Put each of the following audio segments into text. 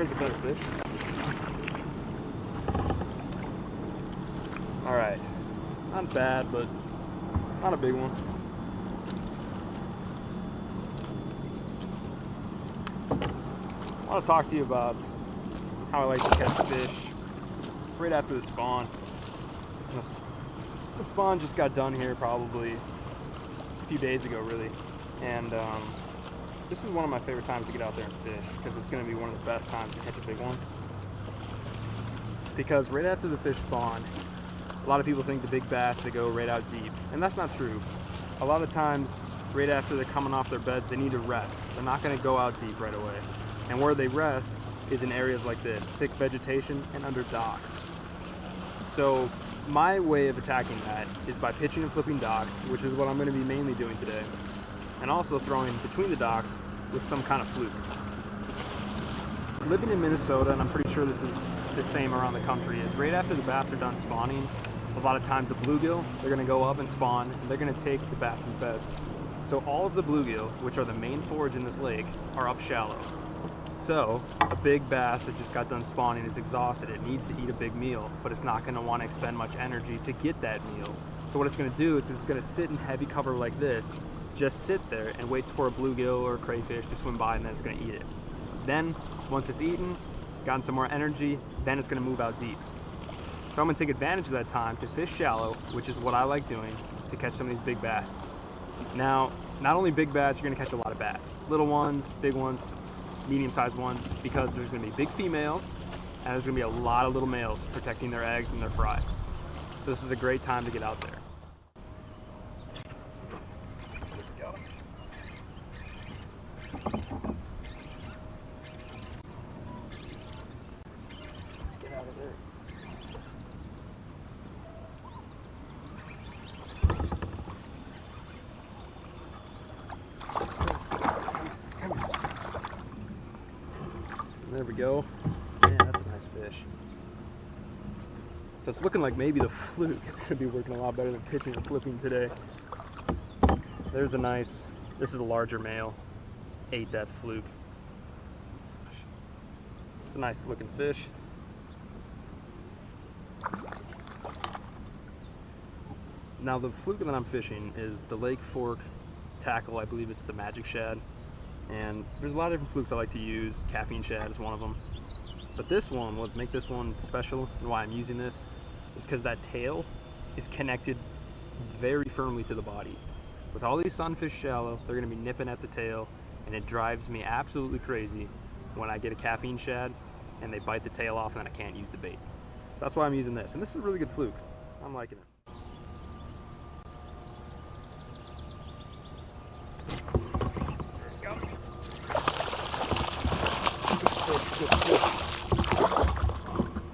There's a better fish. Alright. Not bad, but not a big one. I want to talk to you about how I like to catch fish right after the spawn. The spawn just got done here probably a few days ago, really. And this is one of my favorite times to get out there and fish, because it's going to be one of the best times to catch a big one. Because right after the fish spawn, a lot of people think the big bass, they go right out deep. And that's not true. A lot of times, right after they're coming off their beds, they need to rest. They're not going to go out deep right away. And where they rest is in areas like this, thick vegetation and under docks. So my way of attacking that is by pitching and flipping docks, which is what I'm going to be mainly doing today. And also throwing between the docks with some kind of fluke. Living in Minnesota, and I'm pretty sure this is the same around the country, is right after the bass are done spawning, a lot of times the bluegill, they're going to go up and spawn, and they're going to take the bass's beds. So all of the bluegill, which are the main forage in this lake, are up shallow. So a big bass that just got done spawning is exhausted. It needs to eat a big meal, but it's not going to want to expend much energy to get that meal. So what it's going to do is it's going to sit in heavy cover like this, just sit there and wait for a bluegill or a crayfish to swim by, and then it's going to eat it. Then, once it's eaten, gotten some more energy, then it's going to move out deep. So I'm going to take advantage of that time to fish shallow, which is what I like doing, to catch some of these big bass. Now, not only big bass, you're going to catch a lot of bass. Little ones, big ones, medium-sized ones, because there's going to be big females, and there's going to be a lot of little males protecting their eggs and their fry. So this is a great time to get out there. Get out of there. There we go. Man, that's a nice fish. So it's looking like maybe the fluke is going to be working a lot better than pitching and flipping today. There's a nice, this is a larger male. Ate that fluke. It's a nice looking fish. Now the fluke that I'm fishing is the Lake Fork tackle. I believe it's the Magic Shad. And there's a lot of different flukes I like to use. Caffeine shad is one of them. But this one, what make this one special and why I'm using this is because that tail is connected very firmly to the body. With all these sunfish shallow, they're going to be nipping at the tail, and it drives me absolutely crazy when I get a caffeine shad and they bite the tail off and then I can't use the bait. So that's why I'm using this. And this is a really good fluke. I'm liking it.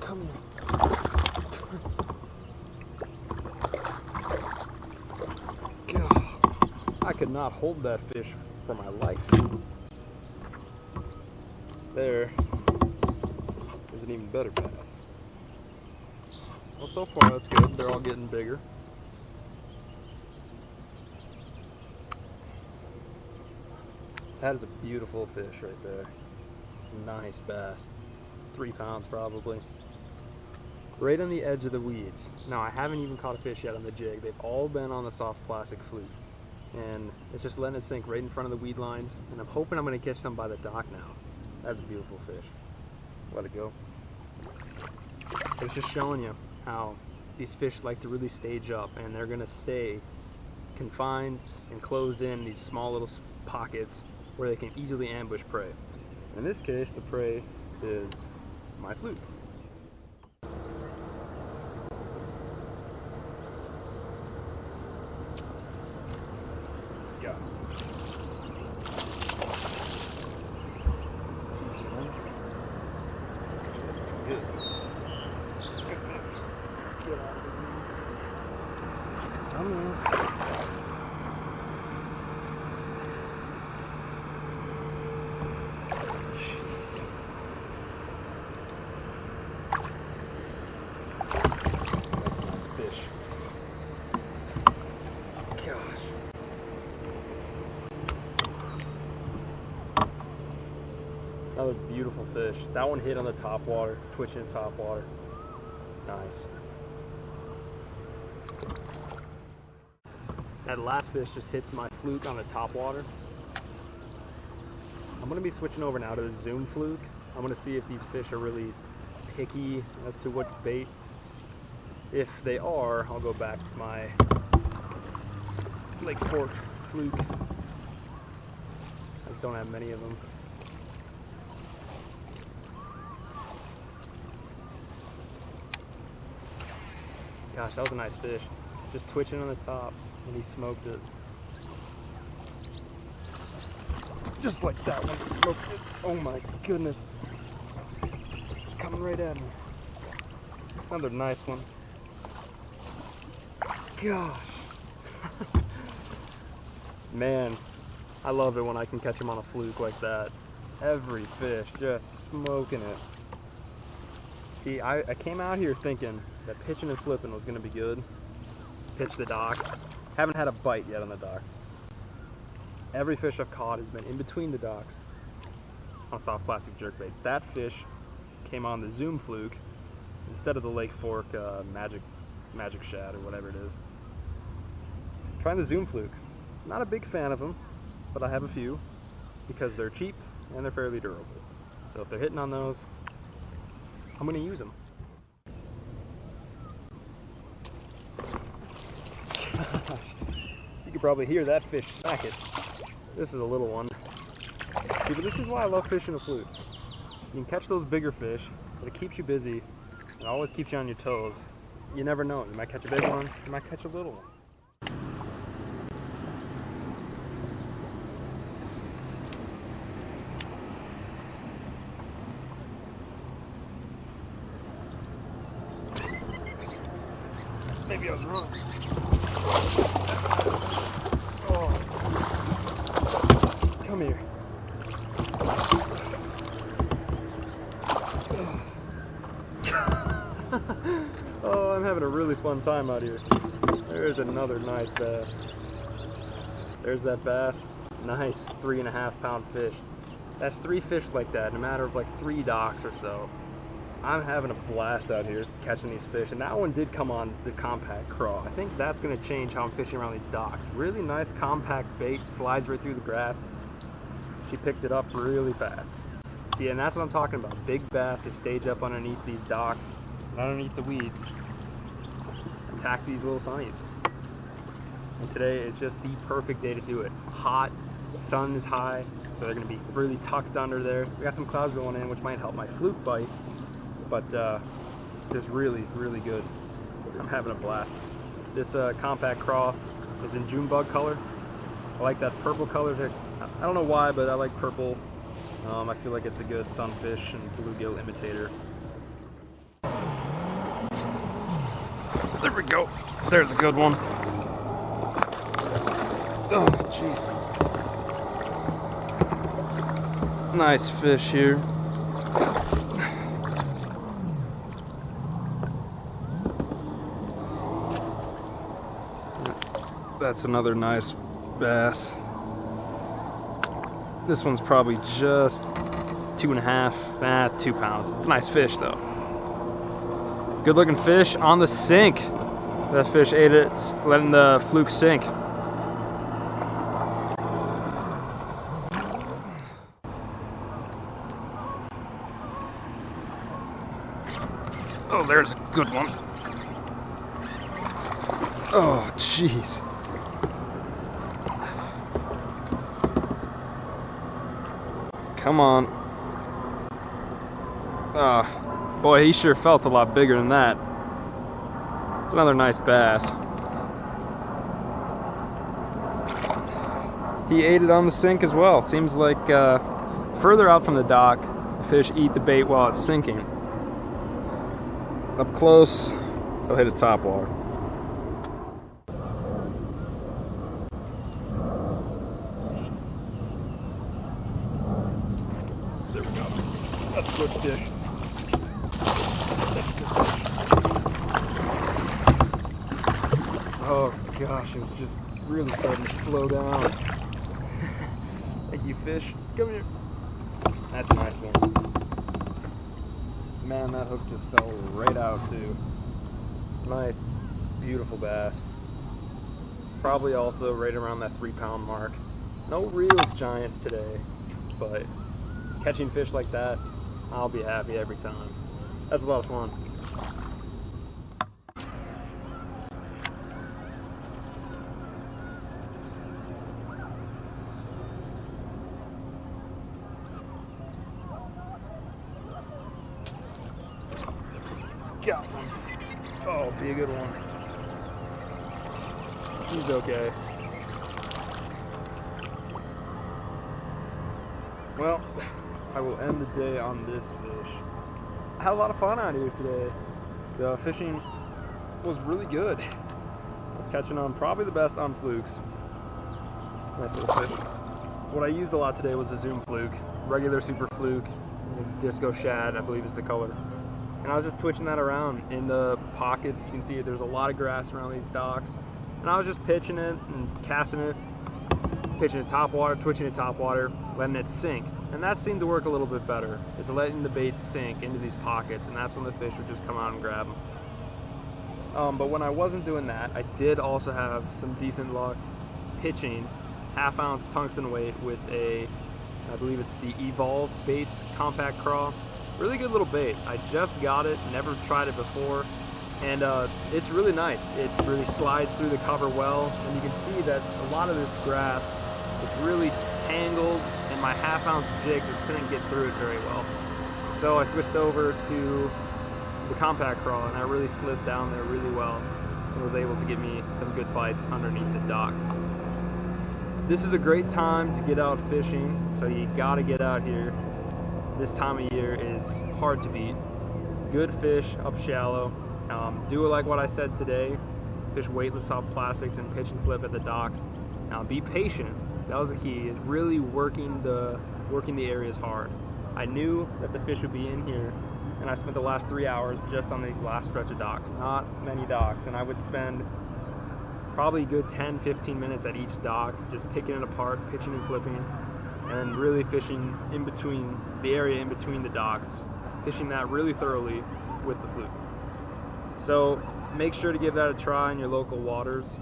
Come here. God, I could not hold that fish for my life. There's an even better bass. Well, so far that's good. They're all getting bigger. That is a beautiful fish right there. Nice bass. 3 pounds probably. Right on the edge of the weeds. Now I haven't even caught a fish yet on the jig. They've all been on the soft plastic fluke. And it's just letting it sink right in front of the weed lines. And I'm hoping I'm going to catch some by the dock now. That's a beautiful fish. Let it go. It's just showing you how these fish like to really stage up, and they're going to stay confined and closed in these small little pockets where they can easily ambush prey. In this case, the prey is my fluke. Yeah. Good. It's good fish. Get out of the weeds. Come on. Jeez. That's a nice fish. Gosh. Another beautiful beautiful fish. That one hit on the top water, twitching in top water. Nice. That last fish just hit my fluke on the top water. I'm gonna be switching over now to the zoom fluke. I'm gonna see if these fish are really picky as to what bait. If they are, I'll go back to my Lake Fork fluke. I just don't have many of them. Gosh, that was a nice fish. Just twitching on the top, and he smoked it. Just like that one, smoked it. Oh my goodness. Coming right at me. Another nice one. Gosh. Man, I love it when I can catch them on a fluke like that. Every fish just smoking it. See, I came out here thinking that pitching and flipping was going to be good. Pitch the docks. Haven't had a bite yet on the docks. Every fish I've caught has been in between the docks on soft plastic jerkbait. That fish came on the zoom fluke instead of the Lake Fork magic shad or whatever it is. Trying the zoom fluke. Not a big fan of them, but I have a few because they're cheap and they're fairly durable. So if they're hitting on those, I'm going to use them. You could probably hear that fish smack it. This is a little one. See, but this is why I love fishing a fluke. You can catch those bigger fish, but it keeps you busy. It always keeps you on your toes. You never know. You might catch a big one, you might catch a little one. Maybe I was wrong. Oh. Come here. Oh, I'm having a really fun time out here. There's another nice bass. There's that bass. Nice 3.5 pound fish. That's 3 fish like that in a matter of like 3 docks or so. I'm having a blast out here catching these fish, and that one did come on the compact craw. I think that's going to change how I'm fishing around these docks. Really nice compact bait, slides right through the grass. She picked it up really fast. See, and that's what I'm talking about. Big bass, they stage up underneath these docks, underneath the weeds, attack these little sunnies. And today is just the perfect day to do it. Hot, the sun is high, so they're going to be really tucked under there. We got some clouds going in, which might help my fluke bite. But just really, really good. I'm having a blast. This compact craw is in June bug color. I like that purple color. I don't know why, but I like purple. I feel like it's a good sunfish and bluegill imitator. There we go. There's a good one. Oh, jeez. Nice fish here. That's another nice bass. This one's probably just 2.5, 2 pounds. It's a nice fish though. Good looking fish on the sink. That fish ate it, letting the fluke sink. Oh, there's a good one. Oh, jeez. Come on. Oh, boy, he sure felt a lot bigger than that. It's another nice bass. He ate it on the sink as well. It seems like further out from the dock, the fish eat the bait while it's sinking. Up close, they'll hit a top water. There we go. That's a good fish. That's a good fish. Oh gosh, it was just really starting to slow down. Thank you, fish. Come here. That's a nice one. Man, that hook just fell right out too. Nice, beautiful bass. Probably also right around that 3-pound mark. No real giants today, but catching fish like that, I'll be happy every time. That's a lot of fun. Got one. Oh, be a good one. He's okay. Well, I will end the day on this fish. I had a lot of fun out here today. The fishing was really good. I was catching on probably the best on flukes. Nice little fish. What I used a lot today was a zoom fluke, regular super fluke, disco shad, I believe is the color. And I was just twitching that around in the pockets. You can see there's a lot of grass around these docks. And I was just pitching it and casting it, pitching it top water, twitching it top water, letting it sink. And that seemed to work a little bit better, is letting the bait sink into these pockets, and that's when the fish would just come out and grab them. But when I wasn't doing that, I did also have some decent luck pitching 1/2 ounce tungsten weight with a, I believe it's the Evolve Baits Compact Craw. Really good little bait. I just got it, never tried it before, and it's really nice. It really slides through the cover well, and you can see that a lot of this grass is really tangled, and my 1/2 ounce jig just couldn't get through it very well. So I switched over to the Compact Craw, and I really slid down there really well and was able to get me some good bites underneath the docks. This is a great time to get out fishing, so you gotta get out here. This time of year is hard to beat. Good fish up shallow. Do it like what I said today. Fish weightless off plastics and pitch and flip at the docks. Now be patient. That was the key, is really working the areas hard. I knew that the fish would be in here, and I spent the last 3 hours just on these last stretch of docks. Not many docks, and I would spend probably a good 10-15 minutes at each dock, just picking it apart, pitching and flipping, and really fishing in between the area in between the docks, fishing that really thoroughly with the fluke. So make sure to give that a try in your local waters.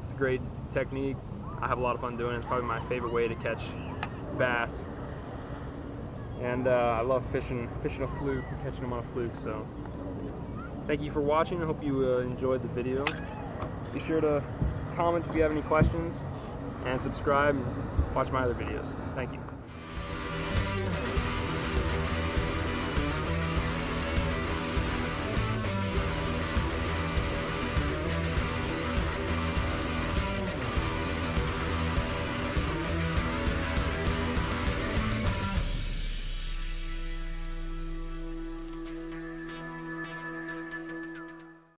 It's a great technique. I have a lot of fun doing it. It's probably my favorite way to catch bass. And I love fishing a fluke and catching them on a fluke. So thank you for watching. I hope you enjoyed the video. Be sure to comment if you have any questions, and subscribe and watch my other videos. Thank you.